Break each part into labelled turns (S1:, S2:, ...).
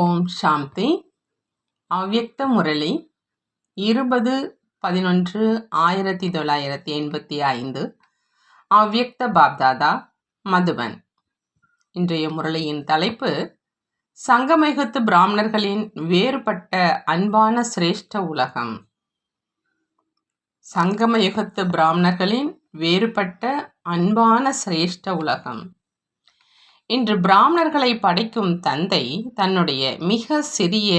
S1: ஓம் சாந்தி. அவ்யக்த முரளி 20-11-1985. அவ்யக்த பாப்தாதா, மதுபன். இன்றைய முரளியின் தலைப்பு சங்கமயுகத்து பிராமணர்களின் வேறுபட்ட அன்பான சிரேஷ்ட உலகம். சங்கமயுகத்து பிராமணர்களின் வேறுபட்ட அன்பான சிரேஷ்ட உலகம். இன்று பிராமணர்களை படைக்கும் தந்தை தன்னுடைய மிக சிறிய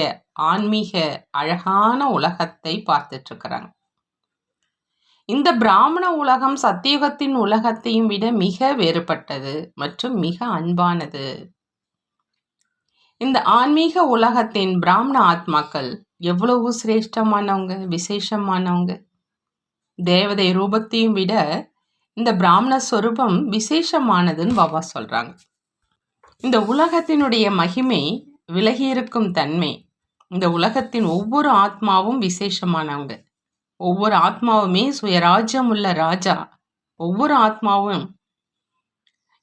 S1: ஆன்மீக அழகான உலகத்தை பார்த்துட்டு இருக்கிறாங்க. இந்த பிராமண உலகம் சத்தியுகத்தின் உலகத்தையும் விட மிக வேறுபட்டது மற்றும் மிக அன்பானது. இந்த ஆன்மீக உலகத்தின் பிராமண ஆத்மாக்கள் எவ்வளவு சிரேஷ்டமானவங்க, விசேஷமானவங்க. தேவதை ரூபத்தையும் விட இந்த பிராமண ஸ்வரூபம் விசேஷமானதுன்னு பாபா சொல்றாங்க. இந்த உலகத்தினுடைய மகிமை, விலகியிருக்கும் தன்மை, இந்த உலகத்தின் ஒவ்வொரு ஆத்மாவும் விசேஷமானவங்க. ஒவ்வொரு ஆத்மாவுமே சுயராஜ்யம் உள்ள ராஜா. ஒவ்வொரு ஆத்மாவும்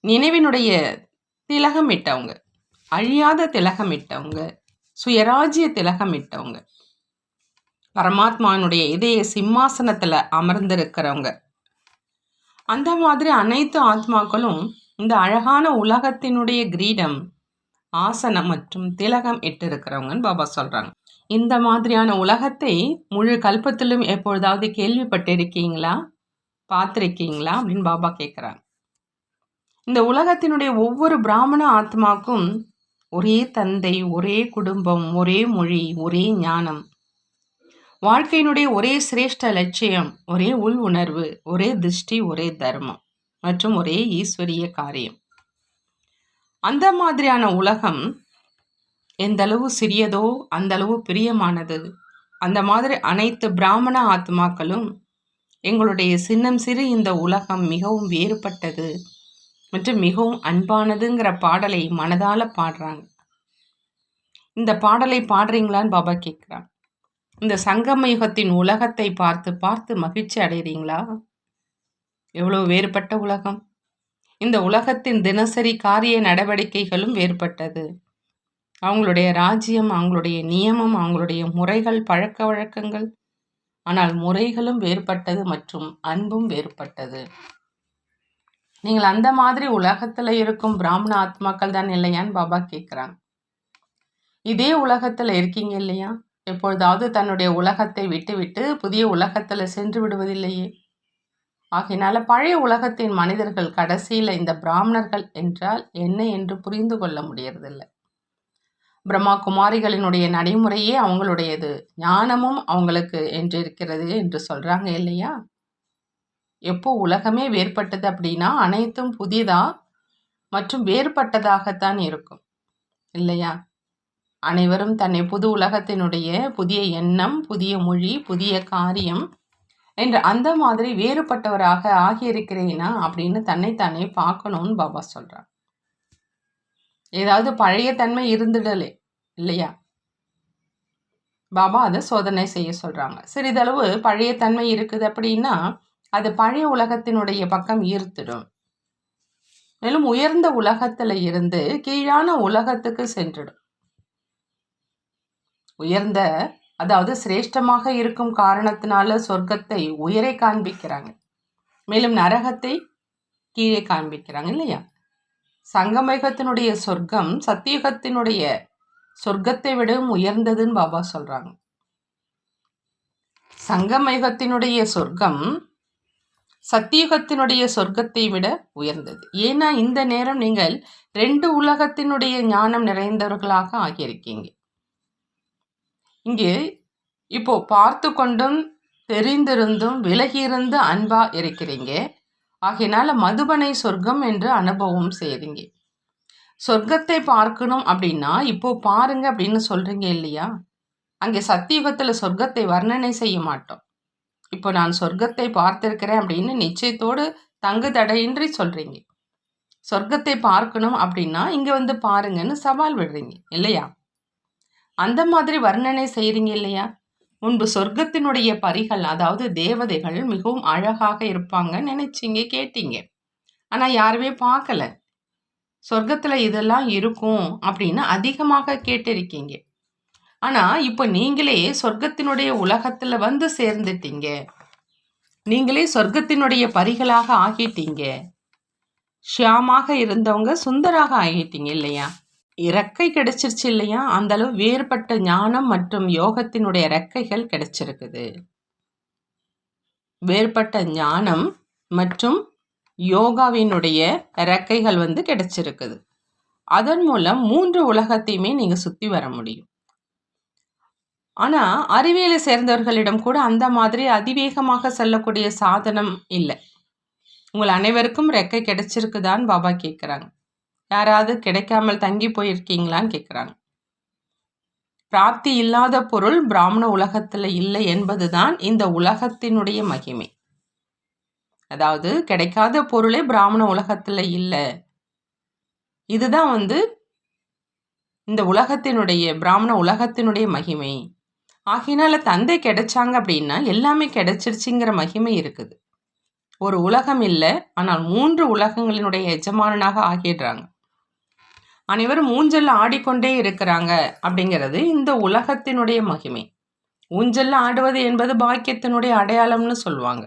S1: நினைவினுடைய திலகமிட்டவங்க, அழியாத திலகமிட்டவங்க, சுயராஜ்ய திலகமிட்டவங்க, பரமாத்மானுடைய இதய சிம்மாசனத்துல அமர்ந்திருக்கிறவங்க. அந்த மாதிரி அனைத்து ஆத்மாக்களும் இந்த அழகான உலகத்தினுடைய கிரீடம், ஆசனம் மற்றும் திலகம் இட்டிருக்கிறவங்கன்னு பாபா சொல்றாங்க. இந்த மாதிரியான உலகத்தை முழு கல்பத்திலும் எப்பொழுதாவது கேள்விப்பட்டிருக்கீங்களா, பார்த்திருக்கீங்களா அப்படின்னு பாபா கேட்குறாங்க. இந்த உலகத்தினுடைய ஒவ்வொரு பிராமண ஆத்மாக்கும் ஒரே தந்தை, ஒரே குடும்பம், ஒரே மொழி, ஒரே ஞானம், வாழ்க்கையினுடைய ஒரே சிரேஷ்ட லட்சியம், ஒரே உள் உணர்வு, ஒரே திருஷ்டி, ஒரே தர்மம் மற்றும் ஒரே ஈஸ்வரிய காரியம். அந்த மாதிரியான உலகம் எந்த அளவு சிறியதோ அந்த அளவு பிரியமானது. அந்த மாதிரி அனைத்து பிராமண ஆத்மாக்களும் எங்களுடைய சின்னம் சிறு இந்த உலகம் மிகவும் வேறுபட்டது மற்றும் மிகவும் அன்பானதுங்கிற பாடலை மனதால பாடுறாங்க. இந்த பாடலை பாடுறீங்களான்னு பாபா கேட்குறாங்க. இந்த சங்கம யுகத்தின் உலகத்தை பார்த்து பார்த்து மகிழ்ச்சி அடைகிறீங்களா? எவ்வளவு வேறுபட்ட உலகம். இந்த உலகத்தின் தினசரி காரிய நடவடிக்கைகளும் வேறுபட்டது. அவங்களுடைய ராஜ்யம், அவங்களுடைய நியமம், அவங்களுடைய முறைகள், பழக்க வழக்கங்கள், ஆனால் முறைகளும் வேறுபட்டது மற்றும் அன்பும் வேறுபட்டது. நீங்கள் அந்த மாதிரி உலகத்துல இருக்கும் பிராமண ஆத்மாக்கள் தான் இல்லையான்னு பாபா கேட்குறாங்க. இதே உலகத்துல இருக்கீங்க இல்லையா? எப்பொழுதாவது தன்னுடைய உலகத்தை விட்டு புதிய உலகத்துல சென்று விடுவதில்லையே. ஆகையினால பழைய உலகத்தின் மனிதர்கள் கடைசியில் இந்த பிராமணர்கள் என்றால் என்ன என்று புரிந்து கொள்ள முடியறதில்லை. பிரம்மா குமாரிகளினுடைய நடைமுறையே அவங்களுடையது, ஞானமும் அவங்களுக்கு என்று இருக்கிறது என்று சொல்றாங்க இல்லையா? எப்போ உலகமே வேறுபட்டது அப்படின்னா அனைத்தும் புதிதா மற்றும் வேறுபட்டதாகத்தான் இருக்கும் இல்லையா? அனைவரும் தன்னை புது உலகத்தினுடைய புதிய எண்ணம், புதிய மொழி, புதிய காரியம் என்று அந்த மாதிரி வேறுபட்டவராக ஆகியிருக்கிறேனா அப்படின்னு தன்னைத்தானே பார்க்கணும்னு பாபா சொல்றார். ஏதாவது பழைய தன்மை இருந்துடலே இல்லையா? பாபா அதை சோதனை செய்ய சொல்றாங்க. சிறிதளவு பழைய தன்மை இருக்குது அப்படின்னா அது பழைய உலகத்தினுடைய பக்கம் ஈர்த்திடும். மேலும் உயர்ந்த உலகத்துல இருந்து கீழான உலகத்துக்கு சென்றுடும். உயர்ந்த, அதாவது சிரேஷ்டமாக இருக்கும் காரணத்தினால சொர்க்கத்தை உயரை காண்பிக்கிறாங்க, மேலும் நரகத்தை கீழே காண்பிக்கிறாங்க இல்லையா? சங்கமயுகத்தினுடைய சொர்க்கம் சத்தியுகத்தினுடைய சொர்க்கத்தை விடவும் உயர்ந்ததுன்னு பாபா சொல்றாங்க. சங்கமயுகத்தினுடைய சொர்க்கம் சத்தியுகத்தினுடைய சொர்க்கத்தை விட உயர்ந்தது. ஏன்னா இந்த நேரம் நீங்கள் 2 உலகத்தினுடைய ஞானம் நிறைந்தவர்களாக ஆகியிருக்கீங்க. இங்கே இப்போ பார்த்து கொண்டும் தெரிந்திருந்தும் விலகியிருந்து அன்பா இருக்கிறீங்க. ஆகையினால மதுபனை சொர்க்கம் என்று அனுபவம் செய்றீங்க. சொர்க்கத்தை பார்க்கணும் அப்படின்னா இப்போ பாருங்க அப்படின்னு சொல்றீங்க இல்லையா? அங்கே சத்தியுகத்துல சொர்க்கத்தை வர்ணனை செய்ய மாட்டோம். இப்போ நான் சொர்க்கத்தை பார்த்திருக்கிறேன் அப்படின்னு நிச்சயத்தோடு தங்கு தடையின்றி சொல்றீங்க. சொர்க்கத்தை பார்க்கணும் அப்படின்னா இங்க வந்து பாருங்கன்னு சவால் விடுறீங்க இல்லையா? அந்த மாதிரி வர்ணனை செய்றீங்க இல்லையா? முன்பு சொர்க்கத்தினுடைய பரிகள், அதாவது தேவதைகள் மிகவும் அழகாக இருப்பாங்க நினைச்சீங்க, கேட்டீங்க. ஆனா யாருமே பார்க்கல. சொர்க்கத்துல இதெல்லாம் இருக்கும் அப்படின்னு அதிகமாக கேட்டிருக்கீங்க. ஆனா இப்போ நீங்களே சொர்க்கத்தினுடைய உலகத்துல வந்து சேர்ந்துட்டீங்க. நீங்களே சொர்க்கத்தினுடைய பரிகளாக ஆகிட்டீங்க. ஷியாமாக இருந்தவங்க சுந்தராக ஆகிட்டீங்க இல்லையா? இறக்கை கிடைச்சிருச்சு இல்லையா? அந்த அளவு வேறுபட்ட ஞானம் மற்றும் யோகத்தினுடைய இறக்கைகள் கிடைச்சிருக்குது. வேறுபட்ட ஞானம் மற்றும் யோகாவினுடைய இறக்கைகள் கிடைச்சிருக்குது. அதன் மூலம் 3 உலகத்தையுமே நீங்க சுத்தி வர முடியும். ஆனா அறிவியலை சேர்ந்தவர்களிடம் கூட அந்த மாதிரி அதிவேகமாக செல்லக்கூடிய சாதனம் இல்லை. உங்கள் அனைவருக்கும் ரெக்கை கிடைச்சிருக்குதான்னு பாபா கேட்குறாங்க. யாராவது கிடைக்காமல் தங்கி போயிருக்கீங்களான்னு கேட்குறாங்க. பிராப்தி இல்லாத பொருள் பிராமண உலகத்துல இல்லை என்பதுதான் இந்த உலகத்தினுடைய மகிமை. அதாவது கிடைக்காத பொருளே பிராமண உலகத்துல இல்லை. இதுதான் இந்த உலகத்தினுடைய பிராமண உலகத்தினுடைய மகிமை. ஆகினால தந்தை கிடைச்சாங்க அப்படின்னா எல்லாமே கிடைச்சிருச்சுங்கிற மகிமை இருக்குது. ஒரு உலகம் இல்லை, ஆனால் 3 உலகங்களினுடைய எஜமானனாக ஆகிடுறாங்க. அனைவரும் ஊஞ்சல்ல ஆடிக்கொண்டே இருக்கிறாங்க அப்படிங்கிறது இந்த உலகத்தினுடைய மகிமை. ஊஞ்சல்ல ஆடுவது என்பது பாக்கியத்தினுடைய அடையாளம்னு சொல்லுவாங்க.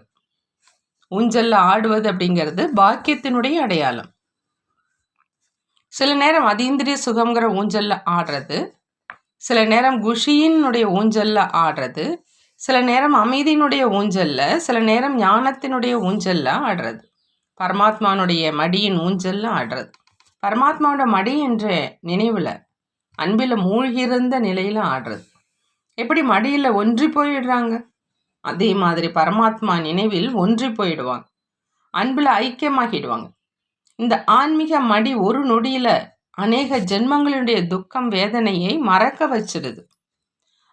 S1: ஊஞ்சல்ல ஆடுவது அப்படிங்கிறது பாக்கியத்தினுடைய அடையாளம். சில நேரம் அதீந்திரிய சுகம்ங்கிற ஊஞ்சல்ல ஆடுறது, சில நேரம் குஷியினுடைய ஊஞ்சல்ல ஆடுறது, சில நேரம் அமைதியினுடைய ஊஞ்சல்ல, சில நேரம் ஞானத்தினுடைய ஊஞ்சல்ல ஆடுறது, பரமாத்மானுடைய மடியின் ஊஞ்சல்ல ஆடுறது. பரமாத்மாவோட மடி என்ற நினைவுல அன்பில் மூழ்கியிருந்த நிலையில ஆடுறது. எப்படி மடியில் ஒன்றி போயிடுறாங்க, அதே மாதிரி பரமாத்மா நினைவில் ஒன்றி போயிடுவாங்க, அன்பில் ஐக்கியமாகிடுவாங்க. இந்த ஆன்மீக மடி ஒரு நொடியில அநேக ஜென்மங்களுடைய துக்கம் வேதனையை மறக்க வச்சிடுது.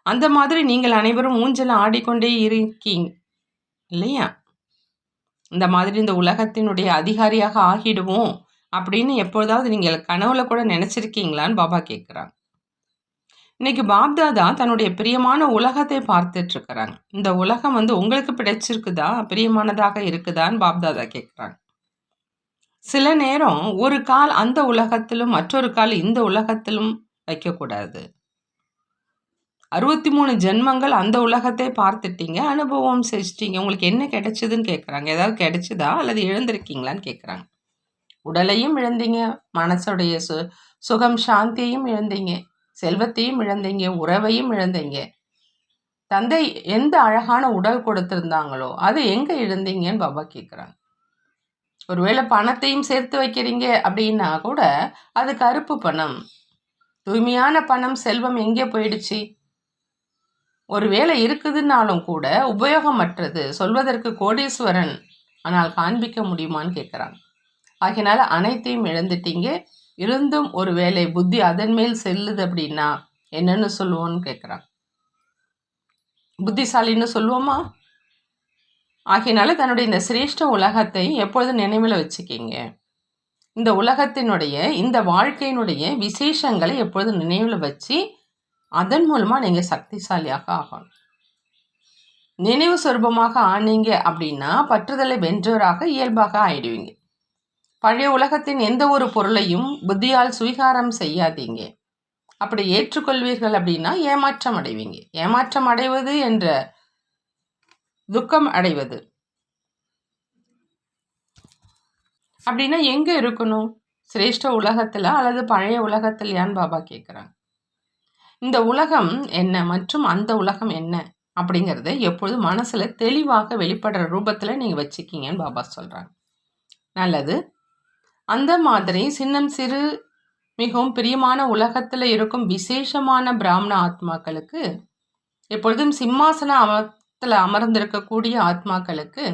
S1: அந்த மாதிரி நீங்கள் அனைவரும் ஊஞ்சல ஆடிக்கொண்டே இருக்கீங்க இல்லையா? இந்த மாதிரி இந்த உலகத்தினுடைய அதிகாரியாக ஆகிடுவோம் அப்படின்னு எப்பொழுதாவது நீங்கள் கனவுல கூட நினைச்சிருக்கீங்களான்னு பாபா கேட்குறாங்க. இன்னைக்கு பாப்தாதா தன்னுடைய பிரியமான உலகத்தை பார்த்துட்டு இருக்கிறாங்க. இந்த உலகம் உங்களுக்கு பிடிச்சிருக்குதா, பிரியமானதாக இருக்குதான்னு பாப்தாதா கேட்குறாங்க. சில நேரம் ஒரு கால் அந்த உலகத்திலும் மற்றொரு கால் இந்த உலகத்திலும் வைக்கக்கூடாது. 63 ஜென்மங்கள் அந்த உலகத்தை பார்த்துட்டீங்க, அனுபவம் செஞ்சிட்டீங்க. உங்களுக்கு என்ன கிடைச்சதுன்னு கேட்குறாங்க. ஏதாவது கிடைச்சதா அல்லது இழந்திருக்கீங்களான்னு கேட்குறாங்க. உடலையும் இழந்தீங்க, மனசுடைய சுகம் சாந்தியையும் இழந்தீங்க, செல்வத்தையும் இழந்தீங்க, உறவையும் இழந்தீங்க. தந்தை எந்த அழகான உடல் கொடுத்திருந்தாங்களோ அதை எங்க இழந்தீங்கன்னு பாபா கேட்குறாங்க. ஒருவேளை பணத்தையும் சேர்த்து வைக்கிறீங்க அப்படின்னா கூட அது கருப்பு பணம். தூய்மையான பணம் செல்வம் எங்கே போயிடுச்சு? ஒருவேளை இருக்குதுன்னாலும் கூட உபயோகமற்றது, சொல்வதற்கு கோடீஸ்வரன், ஆனால் காண்பிக்க முடியுமான்னு கேட்குறாங்க. ஆகினால அனைத்தையும் இழந்துட்டீங்க, இருந்தும் ஒரு வேளை புத்தி அதன் மேல் செல்லுது அப்படின்னா என்னன்னு சொல்லுவோன்னு கேட்குறாங்க. புத்திசாலின்னு சொல்லுவோமா? ஆகினால தன்னுடைய இந்த சிரேஷ்ட உலகத்தை எப்பொழுதும் நினைவில் வச்சுக்கிங்க. இந்த உலகத்தினுடைய இந்த வாழ்க்கையினுடைய விசேஷங்களை எப்பொழுதும் நினைவில் வச்சு அதன் மூலமாக நீங்கள் சக்திசாலியாக ஆகணும். நினைவு சொரூபமாக ஆனீங்க அப்படின்னா பற்றுதலை வென்றவராக இயல்பாக ஆயிடுவீங்க. பழைய உலகத்தின் எந்த ஒரு பொருளையும் புத்தியால் சுவீகாரம் செய்யாதீங்க. அப்படி ஏற்றுக்கொள்வீர்கள் அப்படின்னா ஏமாற்றம் அடைவீங்க. ஏமாற்றம் அடைவது என்ற துக்கம் அடைவது அப்படின்னா எங்க இருக்கணும்? சிரேஷ்ட உலகத்துல அல்லது பழைய உலகத்திலையான்னு பாபா கேட்குறாங்க. இந்த உலகம் என்ன மற்றும் அந்த உலகம் என்ன அப்படிங்கிறத எப்பொழுதும் மனசுல தெளிவாக வெளிப்படுற ரூபத்துல நீங்க வச்சுக்கீங்கன்னு பாபா சொல்றாங்க. நல்லது. அந்த மாதிரி சின்னம் சிறு மிகவும் பிரியமான உலகத்துல இருக்கும் விசேஷமான பிராமண ஆத்மாக்களுக்கு, எப்பொழுதும் சிம்மாசனத்துல அமர்ந்திருக்கக்கூடிய ஆத்மாக்களுக்கு,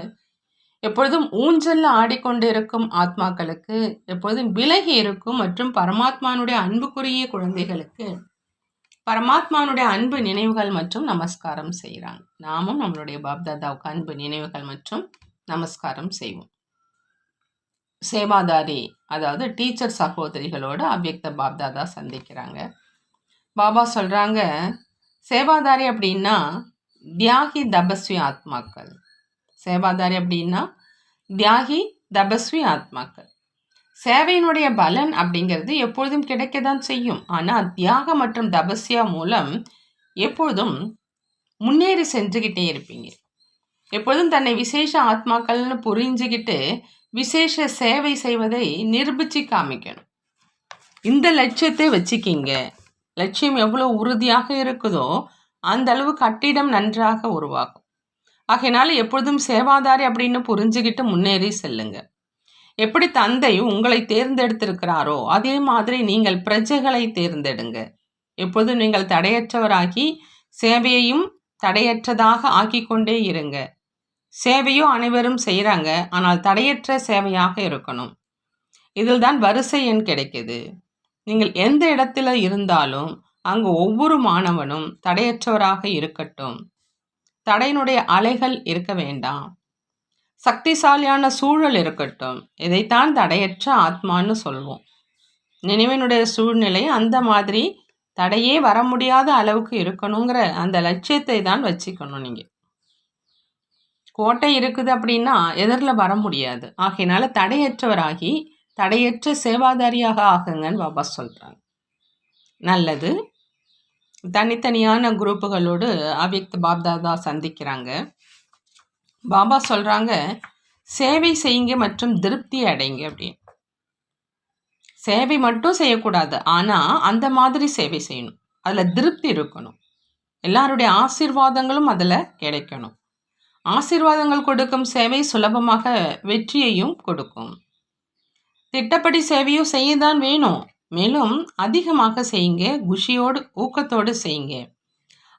S1: எப்பொழுதும் ஊஞ்சல்ல ஆடிக்கொண்டு இருக்கும் ஆத்மாக்களுக்கு, எப்பொழுதும் விலகி இருக்கும் மற்றும் பரமாத்மானுடைய அன்புக்குரிய குழந்தைகளுக்கு பரமாத்மானுடைய அன்பு நினைவுகள் மற்றும் நமஸ்காரம் செய்கிறாங்க. நாமும் நம்மளுடைய பாப்தாதாவுக்கு அன்பு நினைவுகள் மற்றும் நமஸ்காரம் செய்வோம். சேவாதாரி, அதாவது டீச்சர் சகோதரிகளோட அவ்யக்த பாப்தாதா சந்திக்கிறாங்க. பாபா சொல்றாங்க, சேவாதாரி அப்படின்னா தியாகி தபஸ்வி ஆத்மாக்கள். சேவாதாரி அப்படின்னா தியாகி தபஸ்வி ஆத்மாக்கள். சேவையினுடைய பலன் அப்படிங்கிறது எப்பொழுதும் கிடைக்க தான் செய்யும். ஆனால் தியாகம் மற்றும் தபஸ்யா மூலம் எப்பொழுதும் முன்னேறி சென்றுக்கிட்டே இருப்பீங்க. எப்பொழுதும் தன்னை விசேஷ ஆத்மாக்கள்னு புரிஞ்சுக்கிட்டு விசேஷ சேவை செய்வதை நிரூபிச்சு காமிக்கணும். இந்த லட்சியத்தை வச்சுக்கிங்க. லட்சியம் எவ்வளோ உறுதியாக இருக்குதோ அந்த அளவு கட்டிடம் நன்றாக உருவாகும். ஆகையினால எப்பொழுதும் சேவாதாரி அப்படின்னு புரிஞ்சுக்கிட்டு முன்னேறி செல்லுங்க. எப்படி தந்தை உங்களை தேர்ந்தெடுத்திருக்கிறாரோ அதே மாதிரி நீங்கள் பிரஜைகளை தேர்ந்தெடுங்க. எப்பொழுதும் நீங்கள் தடையற்றவராகி சேவையையும் தடையற்றதாக ஆக்கிக்கொண்டே இருங்க. சேவையும் அனைவரும் செய்கிறாங்க, ஆனால் தடையற்ற சேவையாக இருக்கணும். இதில் தான் வரிசை எண் கிடைக்குது. நீங்கள் எந்த இடத்துல இருந்தாலும் அங்கு ஒவ்வொரு மாணவனும் தடையற்றவராக இருக்கட்டும். தடையினுடைய அலைகள் இருக்க வேண்டாம். சக்திசாலியான சூழல் இருக்கட்டும். இதைத்தான் தடையற்ற ஆத்மான்னு சொல்வோம். நினைவினுடைய சூழ்நிலை அந்த மாதிரி தடையே வர முடியாத அளவுக்கு இருக்கணுங்கிற அந்த லட்சியத்தை தான் வச்சுக்கணும். நீங்கள் கோட்டை இருக்குது அப்படின்னா எதிரில் வர முடியாது. ஆகையினால தடையற்றவராகி தடையற்ற சேவாதாரியாக ஆகுங்கன்னு பாபா சொல்கிறாங்க. நல்லது. தனித்தனியான குரூப்புகளோடு அவ்யக்த பாப்தாதா சந்திக்கிறாங்க. பாபா சொல்கிறாங்க, சேவை செய்யுங்க மற்றும் திருப்தி அடைங்க அப்படின்னு. சேவை மட்டும் செய்யக்கூடாது, ஆனால் அந்த மாதிரி சேவை செய்யணும். அதில் திருப்தி இருக்கணும். எல்லாருடைய ஆசீர்வாதங்களும் அதில் கிடைக்கணும். ஆசீர்வாதங்கள் கொடுக்கும் சேவை சுலபமாக வெற்றியையும் கொடுக்கும். திட்டப்படி சேவையும் செய்யதான் வேணும். மேலும் அதிகமாக செய்யுங்க, குஷியோடு ஊக்கத்தோடு செய்யுங்க.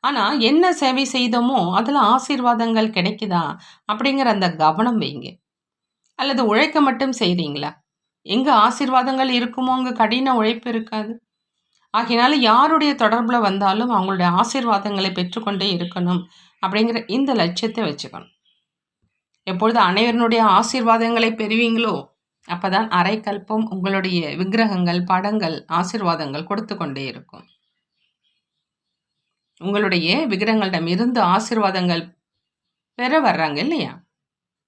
S1: ஆனால் என்ன சேவை செய்தோமோ அதில் ஆசீர்வாதங்கள் கிடைக்குதா அப்படிங்கிற அந்த கவனம் வைங்க. அல்லது உழைக்க மட்டும் செய்கிறீங்களா? எங்கே ஆசீர்வாதங்கள் இருக்குமோ அங்கே கடின உழைப்பு இருக்காது. ஆகையினால யாருடைய தொடர்பில் வந்தாலும் அவங்களுடைய ஆசீர்வாதங்களை பெற்றுக்கொண்டே இருக்கணும் அப்படிங்கிற இந்த லட்சியத்தை வச்சுக்கணும். எப்பொழுது அனைவருடைய ஆசீர்வாதங்களை பெறுவீங்களோ அப்போ தான் அரைக்கல்பம் உங்களுடைய விக்கிரகங்கள், படங்கள், ஆசீர்வாதங்கள் கொடுத்து கொண்டே இருக்கும். உங்களுடைய விக்கிரகங்களிடம் இருந்து ஆசீர்வாதங்கள் பெற வர்றாங்க இல்லையா?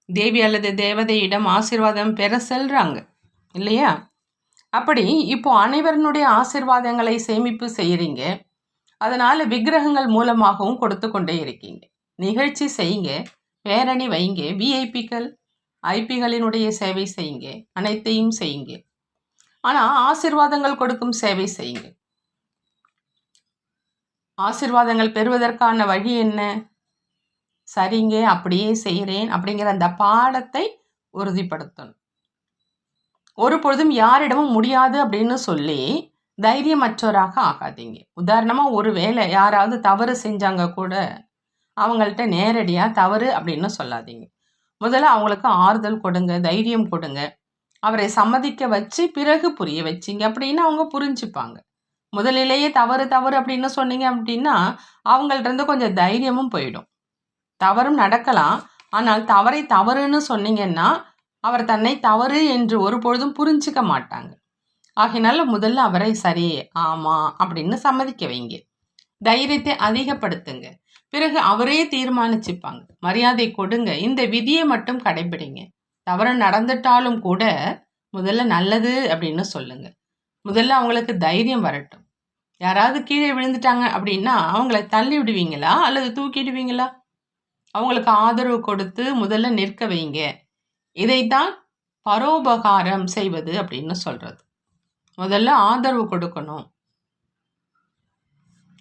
S1: தேவி அல்லது தேவதையிடம் ஆசீர்வாதம் பெற செல்றாங்க இல்லையா? அப்படி இப்போ அனைவருடைய ஆசீர்வாதங்களை சேமிப்பு செய்கிறீங்க. அதனால் விக்கிரகங்கள் மூலமாகவும் கொடுத்து கொண்டே இருக்கீங்க. நிகழ்ச்சி செய்யுங்க, பேரணி வைங்க, விஐபிக்கள் ஐபிகளினுடைய சேவை செய்யுங்க, அனைத்தையும் செய்யுங்க. ஆனால் ஆசீர்வாதங்கள் கொடுக்கும் சேவை செய்யுங்க. ஆசீர்வாதங்கள் பெறுவதற்கான வழி என்ன? சரிங்க, அப்படியே செய்கிறேன் அப்படிங்கிற அந்த பாடத்தை உறுதிப்படுத்தணும். ஒரு பொழுதும் யாரிடமும் முடியாது அப்படின்னு சொல்லி தைரியமற்றவராக ஆகாதீங்க. உதாரணமாக ஒரு வேளை யாராவது தவறு செஞ்சாங்க கூட அவங்கள்ட்ட நேரடியாக தவறு அப்படின்னு சொல்லாதீங்க. முதல்ல அவங்களுக்கு ஆறுதல் கொடுங்க, தைரியம் கொடுங்க. அவரை சம்மதிக்க வச்சு பிறகு புரிய வச்சிங்க அப்படின்னா அவங்க புரிஞ்சுப்பாங்க. முதலிலேயே தவறு தவறு அப்படின்னு சொன்னீங்க அப்படின்னா அவங்கள்ட்ட கொஞ்சம் தைரியமும் போயிடும். தவறும் நடக்கலாம், ஆனால் தவறை தவறுன்னு சொன்னீங்கன்னா அவர் தன்னை தவறு என்று ஒரு பொழுதும் புரிஞ்சிக்க மாட்டாங்க. ஆகையினால முதல்ல அவரை சரி, ஆமாம் அப்படின்னு சம்மதிக்க வைங்க. தைரியத்தை அதிகப்படுத்துங்க. பிறகு அவரே தீர்மானிச்சுப்பாங்க. மரியாதை கொடுங்க. இந்த விதியை மட்டும் கடைபிடிங்க. தவறு நடந்துட்டாலும் கூட முதல்ல நல்லது அப்படின்னு சொல்லுங்க. முதல்ல அவங்களுக்கு தைரியம் வரட்டும். யாராவது கீழே விழுந்துட்டாங்க அப்படின்னா அவங்கள தள்ளி விடுவீங்களா அல்லது தூக்கிடுவீங்களா? அவங்களுக்கு ஆதரவு கொடுத்து முதல்ல நிற்க வைங்க. இதைத்தான் பரோபகாரம் செய்வது அப்படின்னு சொல்றது. முதல்ல ஆதரவு கொடுக்கணும்.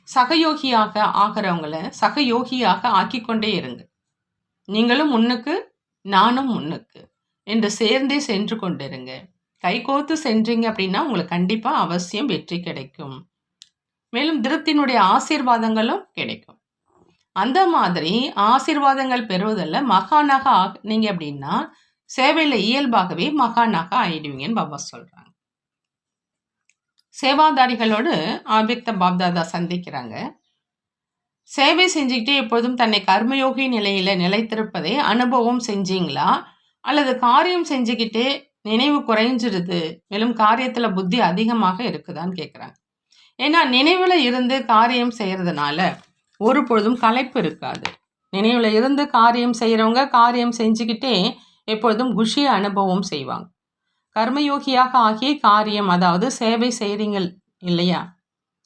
S1: சகயோகியாக ஆகிறவங்கள சகயோகியாக ஆக்கிக்கொண்டே இருங்க. நீங்களும் முன்னுக்கு, நானும் முன்னுக்கு என்று சேர்ந்தே சென்று கொண்டிருங்க. கைகோத்து சென்றீங்க அப்படின்னா உங்களுக்கு கண்டிப்பாக அவசியம் வெற்றி கிடைக்கும். மேலும் திருப்தியினுடைய ஆசீர்வாதங்களும் கிடைக்கும். அந்த மாதிரி ஆசீர்வாதங்கள் பெறுவதில் மகானாக ஆனீங்க அப்படின்னா சேவையில் இயல்பாகவே மகானாக ஆயிடுவீங்கன்னு பாபா சொல்கிறாங்க. சேவாதாரிகளோடு அவ்யக்த பாப்தாதா சந்திக்கிறாங்க. சேவை செஞ்சுக்கிட்டே எப்போதும் தன்னை கர்மயோகி நிலையில் நிலைத்திருப்பதை அனுபவம் செஞ்சீங்களா அல்லது காரியம் செஞ்சுக்கிட்டே நினைவு குறைஞ்சிருது, மேலும் காரியத்தில் புத்தி அதிகமாக இருக்குதான்னு கேட்குறாங்க. ஏன்னா நினைவில் இருந்து காரியம் செய்கிறதுனால ஒரு பொழுதும் களைப்பு இருக்காது. நினைவில் இருந்து காரியம் செய்கிறவங்க காரியம் செஞ்சுக்கிட்டே எப்பொழுதும் குஷியை அனுபவம் செய்வாங்க. கர்மயோகியாக ஆகி காரியம், அதாவது சேவை செய்கிறீங்க இல்லையா?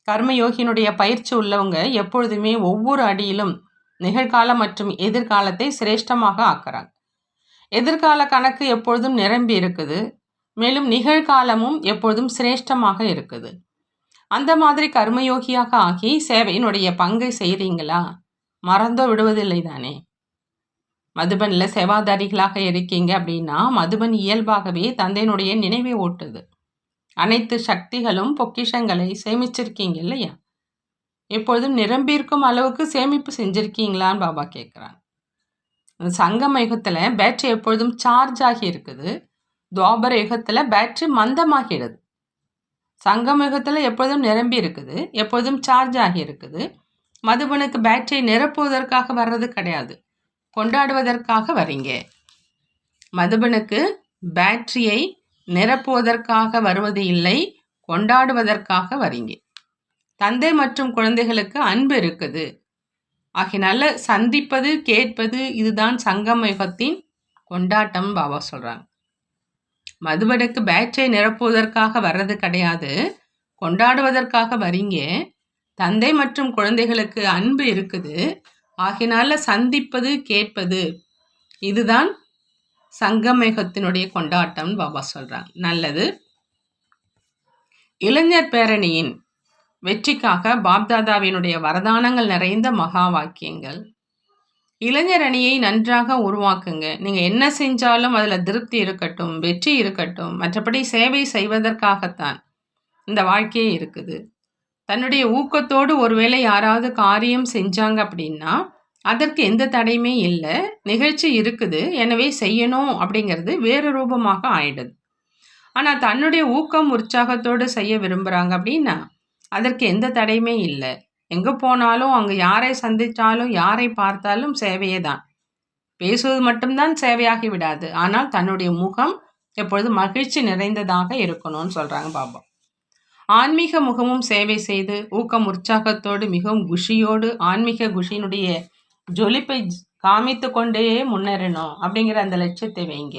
S1: கர்மயோகியினுடைய பயிற்சி உள்ளவங்க எப்பொழுதுமே ஒவ்வொரு அடியிலும் நிகழ்காலம் மற்றும் எதிர்காலத்தை சிரேஷ்டமாக ஆக்குறாங்க. எதிர்கால கணக்கு எப்பொழுதும் நிரம்பி இருக்குது, மேலும் நிகழ்காலமும் எப்பொழுதும் சிரேஷ்டமாக இருக்குது. அந்த மாதிரி கர்மயோகியாக ஆகி சேவையினுடைய பங்கை செய்கிறீங்களா? மறந்தோ விடுவதில்லை தானே. மதுபனில் சேவாதாரிகளாக இருக்கீங்க அப்படின்னா மதுபன் இயல்பாகவே தந்தையினுடைய நினைவை ஓட்டுது. அனைத்து சக்திகளும் பொக்கிஷங்களை சேமிச்சிருக்கீங்க இல்லையா? எப்பொழுதும் நிரம்பியிருக்கும் அளவுக்கு சேமிப்பு செஞ்சுருக்கீங்களான்னு பாபா கேட்குறாங்க. சங்கம யுகத்தில் பேட்டரி எப்பொழுதும் சார்ஜ் ஆகி இருக்குது, துவாபர யுகத்தில் பேட்டரி மந்தமாகிடுது. சங்கம யுகத்தில் எப்பொழுதும் நிரம்பி இருக்குது, எப்பொழுதும் சார்ஜ் ஆகி இருக்குது. மதுபனுக்கு பேட்டரியை நிரப்புவதற்காக வர்றது கிடையாது, கொண்டாடுவதற்காக வரீங்க. மதுபனுக்கு பேட்டரியை நிரப்புவதற்காக வருவது இல்லை, கொண்டாடுவதற்காக வரீங்க. தந்தை மற்றும் குழந்தைகளுக்கு அன்பு இருக்குது. ஆகினால சந்திப்பது, கேட்பது, இதுதான் சங்கம யுகத்தின் கொண்டாட்டம் பாபா சொல்கிறாங்க. மதுபனுக்கு பேட்டரியை நிரப்புவதற்காக வர்றது கிடையாது, கொண்டாடுவதற்காக வரீங்க. தந்தை மற்றும் குழந்தைகளுக்கு அன்பு இருக்குது. ஆகினால சந்திப்பது, கேட்பது, இதுதான் சங்கமயுகத்தினுடைய கொண்டாட்டம் பாபா சொல்கிறாங்க. நல்லது. இளைஞர் பேரணியின் வெற்றிக்காக பாப்தாதாவினுடைய வரதானங்கள் நிறைந்த மகா வாக்கியங்கள். இளைஞர் அணியை நன்றாக உருவாக்குங்க. நீங்கள் என்ன செஞ்சாலும் அதில் திருப்தி இருக்கட்டும், வெற்றி இருக்கட்டும். மற்றபடி சேவை செய்வதற்காகத்தான் இந்த வாழ்க்கையே இருக்குது. தன்னுடைய ஊக்கத்தோடு ஒருவேளை யாராவது காரியம் செஞ்சாங்க அப்படின்னா அதற்கு எந்த தடையுமே இல்லை, நிகழ்ச்சி இருக்குது, எனவே செய்யணும் அப்படிங்கிறது வேறு ரூபமாக ஆயிடுது. ஆனால் தன்னுடைய ஊக்கம் உற்சாகத்தோடு செய்ய விரும்புகிறாங்க அப்படின்னா அதற்கு எந்த தடையுமே இல்லை. எங்கே போனாலும், அங்கே யாரை சந்தித்தாலும், யாரை பார்த்தாலும் சேவையே தான். பேசுவது மட்டும்தான் சேவையாகி விடாது, ஆனால் தன்னுடைய முகம் எப்பொழுது மகிழ்ச்சி நிறைந்ததாக இருக்கணும்னு சொல்கிறாங்க பாபா. ஆன்மீக முகமும் சேவை செய்து ஊக்கம் உற்சாகத்தோடு மிகவும் குஷியோடு ஆன்மீக குஷியினுடைய ஜொலிப்பை காமித்து கொண்டே முன்னேறணும் அப்படிங்கிற அந்த லட்சியத்தை வைங்க.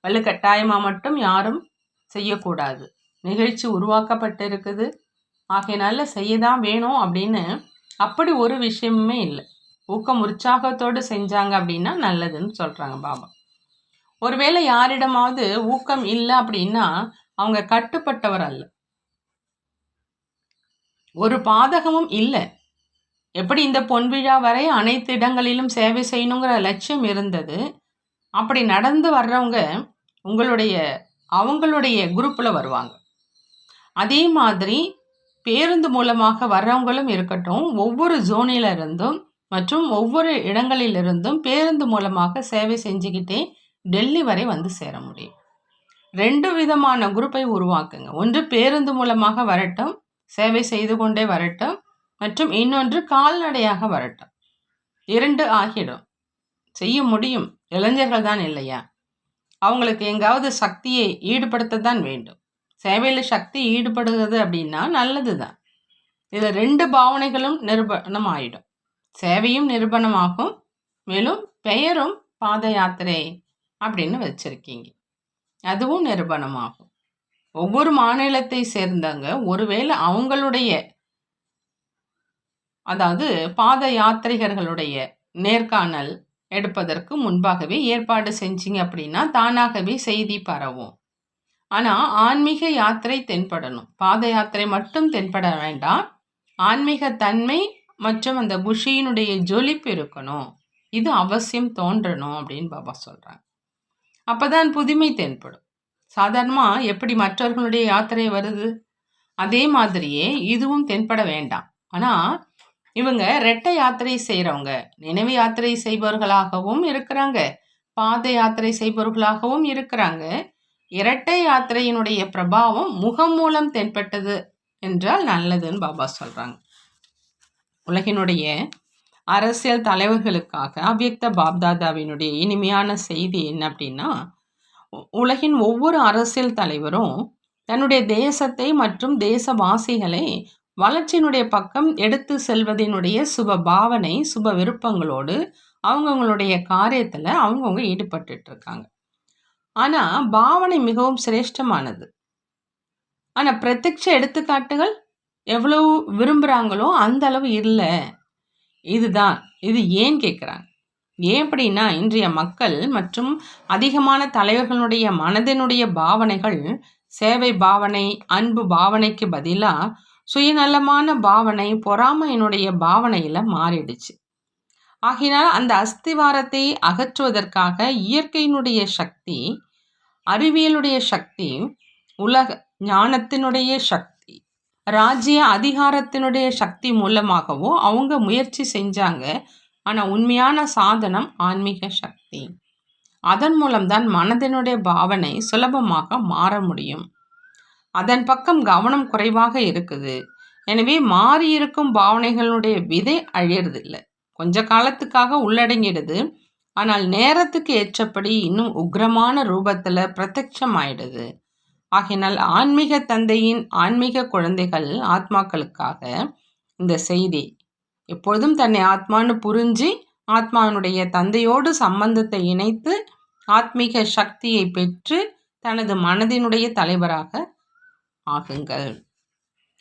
S1: வலுக்கட்டாயமாக மட்டும் யாரும் செய்யக்கூடாது. நிகழ்ச்சி உருவாக்கப்பட்டிருக்குது, ஆகையினால செய்யதான் வேணும் அப்படின்னு அப்படி ஒரு விஷயமுமே இல்லை. ஊக்கம் உற்சாகத்தோடு செஞ்சாங்க அப்படின்னா நல்லதுன்னு சொல்கிறாங்க பாபா. ஒருவேளை யாரிடமாவது ஊக்கம் இல்லை அப்படின்னா அவங்க கட்டுப்பட்டவர் அல்ல, ஒரு பாதகமும் இல்லை. எப்படி இந்த பொன்விழா வரை அனைத்து இடங்களிலும் சேவை செய்யணுங்கிற லட்சியம் இருந்தது, அப்படி நடந்து வர்றவங்க அவங்களுடைய குரூப்பில் வருவாங்க. அதே மாதிரி பேருந்து மூலமாக வர்றவங்களும் இருக்கட்டும், ஒவ்வொரு ஜோனில் இருந்தும் மற்றும் ஒவ்வொரு இடங்களிலிருந்தும் பேருந்து மூலமாக சேவை செஞ்சுக்கிட்டே டெல்லி வரை வந்து சேர முடியும். 2 விதமான குரூப்பை உருவாக்குங்க. ஒன்று பேருந்து மூலமாக வரட்டும், சேவை செய்து கொண்டே வரட்டும், மற்றும் இன்னொன்று கால்நடையாக வரட்டும். 2 ஆகிடும். செய்ய முடியும், இளைஞர்கள் தான் இல்லையா? அவங்களுக்கு எங்காவது சக்தியை ஈடுபடுத்த தான் வேண்டும். சேவையில் சக்தி ஈடுபடுகிறது அப்படின்னா நல்லது தான். இதில் 2 பாவனைகளும் நிரூபணம் ஆகிடும். சேவையும் நிரூபணமாகும், மேலும் பெயரும் பாத யாத்திரை அப்படின்னு வச்சுருக்கீங்க, அதுவும் நிரூபணமாகும். ஒவ்வொரு மாநிலத்தை சேர்ந்தவங்க ஒருவேளை அவங்களுடைய, அதாவது பாத யாத்திரிகர்களுடைய நேர்காணல் எடுப்பதற்கு முன்பாகவே ஏற்பாடு செஞ்சிங்க அப்படின்னா தானாகவே செய்தி பரவும். ஆனால் ஆன்மீக யாத்திரை தென்படணும், பாத யாத்திரை மட்டும் தென்பட வேண்டாம். ஆன்மீக தன்மை மற்றும் அந்த குஷியினுடைய ஜொலிப்பு இருக்கணும், இது அவசியம் தோன்றணும் அப்படின்னு பாபா சொல்கிறாங்க. அப்போ தான் புதுமை தென்படும். சாதாரணமாக எப்படி மற்றவர்களுடைய யாத்திரை வருது அதே மாதிரியே இதுவும் தென்பட வேண்டாம். ஆனால் இவங்க இரட்டை யாத்திரை செய்கிறவங்க, நினைவு யாத்திரை செய்பவர்களாகவும் இருக்கிறாங்க, பாத யாத்திரை செய்பவர்களாகவும் இருக்கிறாங்க. இரட்டை யாத்திரையினுடைய பிரபாவம் முகம் மூலம் தென்பட்டது என்றால் நல்லதுன்னு பாபா சொல்கிறாங்க. உலகினுடைய அரசியல் தலைவர்களுக்காக அவ்யக்த பாப்தாதாவினுடைய இனிமையான செய்தி என்ன அப்படின்னா, உலகின் ஒவ்வொரு அரசியல் தலைவரும் தன்னுடைய தேசத்தை மற்றும் தேசவாசிகளை வளர்ச்சியினுடைய பக்கம் எடுத்து செல்வதனுடைய சுப பாவனை, சுப விருப்பங்களோடு அவங்கவுங்களுடைய காரியத்தில் அவங்கவுங்க ஈடுபட்டு இருக்காங்க. ஆனால் பாவனை மிகவும் சிரேஷ்டமானது. ஆனால் பிரத்யட்ச எடுத்துக்காட்டுகள் எவ்வளவு விரும்புகிறாங்களோ அந்த அளவு இல்லை. இது ஏன் கேட்குறாங்க. ஏன் அப்படின்னா, இன்றைய மக்கள் மற்றும் அதிகமான தலைவர்களுடைய மனதினுடைய பாவனைகள் சேவை பாவனை, அன்பு பாவனைக்கு பதிலாக சுயநலமான பாவனை, பொறாமையினுடைய பாவனையில் மாறிடுச்சு. ஆகினால் அந்த அஸ்திவாரத்தை அகற்றுவதற்காக இயற்கையினுடைய சக்தி, அறிவியலுடைய சக்தி, உலக ஞானத்தினுடைய சக்தி, ராஜ்ய அதிகாரத்தினுடைய சக்தி மூலமாகவோ அவங்க முயற்சி செஞ்சாங்க. ஆனால் உண்மையான சாதனம் ஆன்மீக சக்தி. அதன் மூலம்தான் மனதினுடைய பாவனை சுலபமாக மாற முடியும். அதன் பக்கம் கவனம் குறைவாக இருக்குது. எனவே மாறியிருக்கும் பாவனைகளுடைய விதை அழியறதில்லை. கொஞ்ச காலத்துக்காக உள்ளடங்கிடுது. ஆனால் நேரத்துக்கு ஏற்றபடி இன்னும் உக்ரமான ரூபத்தில் பிரத்யட்சமாயிடுது. ஆகினால் ஆன்மீக தந்தையின் ஆன்மீக குழந்தைகள் ஆத்மாக்களுக்காக இந்த செய்தி எப்பொழுதும் தன்னை ஆத்மான்னு புரிஞ்சு ஆத்மாவினுடைய தந்தையோடு சம்பந்தத்தை இணைத்து ஆத்மீக சக்தியை பெற்று தனது மனதினுடைய தலைவராக ஆகுங்கள்.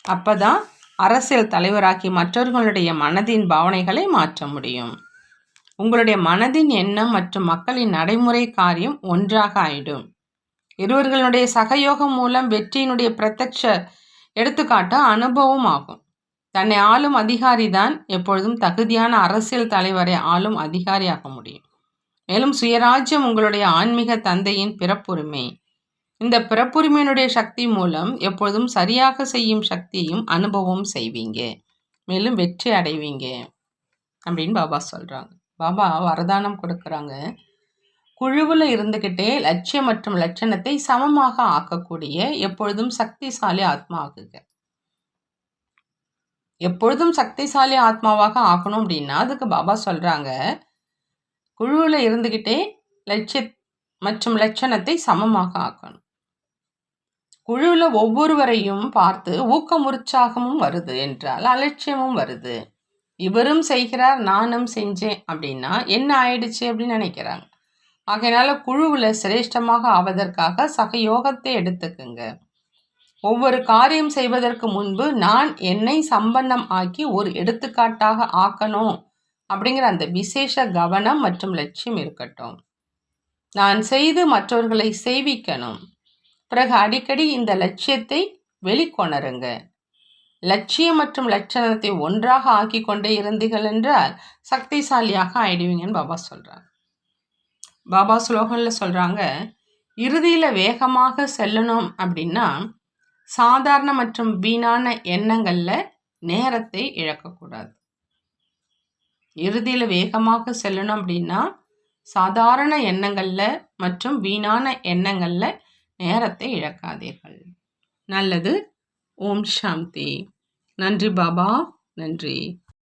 S1: அப்பதான் அரசியல் தலைவராகி மற்றவர்களுடைய மனதின் பாவனைகளை மாற்ற முடியும். உங்களுடைய மனதின் எண்ணம் மற்றும் மக்களின் நடைமுறை காரியம் ஒன்றாக ஆயிடும். இருவர்களுடைய சகயோகம் மூலம் வெற்றியினுடைய பிரத்யட்ச எடுத்துக்காட்டு அனுபவம் ஆகும். தன்னை ஆளும் அதிகாரி தான் எப்பொழுதும் தகுதியான அரசியல் தலைவரை ஆளும் அதிகாரியாக முடியும். மேலும் சுயராஜ்யம் உங்களுடைய ஆன்மீக தந்தையின் பிறப்புரிமை. இந்த பிறப்புரிமையினுடைய சக்தி மூலம் எப்பொழுதும் சரியாக செய்யும் சக்தியையும் அனுபவம் செய்வீங்க. மேலும் வெற்றி அடைவீங்க அப்படின்னு பாபா சொல்கிறாங்க. பாபா வரதானம் கொடுக்குறாங்க. குழுவில் இருந்துக்கிட்டே லட்சியம் மற்றும் லட்சணத்தை சமமாக ஆக்கக்கூடிய எப்பொழுதும் சக்திசாலி ஆத்மா ஆகுங்க. எப்பொழுதும் சக்திசாலி ஆத்மாவாக ஆக்கணும் அப்படின்னா அதுக்கு பாபா சொல்கிறாங்க, குழுவில் இருந்துக்கிட்டே லட்சிய மற்றும் லட்சணத்தை சமமாக ஆக்கணும். குழுவில் ஒவ்வொருவரையும் பார்த்து ஊக்கம் உற்சாகமும் வருது என்றால் அலட்சியமும் வருது. இவரும் செய்கிறார் நானும் செஞ்சேன் அப்படின்னா என்ன ஆயிடுச்சு அப்படின்னு நினைக்கிறாங்க. ஆகையினால குழுவில் சிரேஷ்டமாக ஆவதற்காக சகயோகத்தை எடுத்துக்குங்க. ஒவ்வொரு காரியம் செய்வதற்கு முன்பு நான் என்னை சம்பன்னம் ஆக்கி ஒரு எடுத்துக்காட்டாக ஆக்கணும் அப்படிங்கிற அந்த விசேஷ கவனம் மற்றும் லட்சியம் இருக்கட்டும். நான் செய்து மற்றவர்களை செய்விக்கணும். பிறகு அடிக்கடி இந்த லட்சியத்தை வெளிக்கொணருங்க. லட்சியம் மற்றும் லட்சணத்தை ஒன்றாக ஆக்கி கொண்டே இருந்தீர்கள் என்றால் சக்திசாலியாக ஆயிடுவீங்கன்னு பாபா சொல்கிறாங்க. பாபா ஸ்லோகனில் சொல்கிறாங்க, இறுதியில் வேகமாக செல்லணும் அப்படின்னா சாதாரண மற்றும் வீணான எண்ணங்களில் நேரத்தை இழக்கக்கூடாது. இறுதியில் வேகமாக செல்லணும் அப்படின்னா சாதாரண எண்ணங்களில் மற்றும் வீணான எண்ணங்களில் நேரத்தை இழக்காதீர்கள். நல்லது. ஓம் சாந்தி. நன்றி பாபா. நன்றி.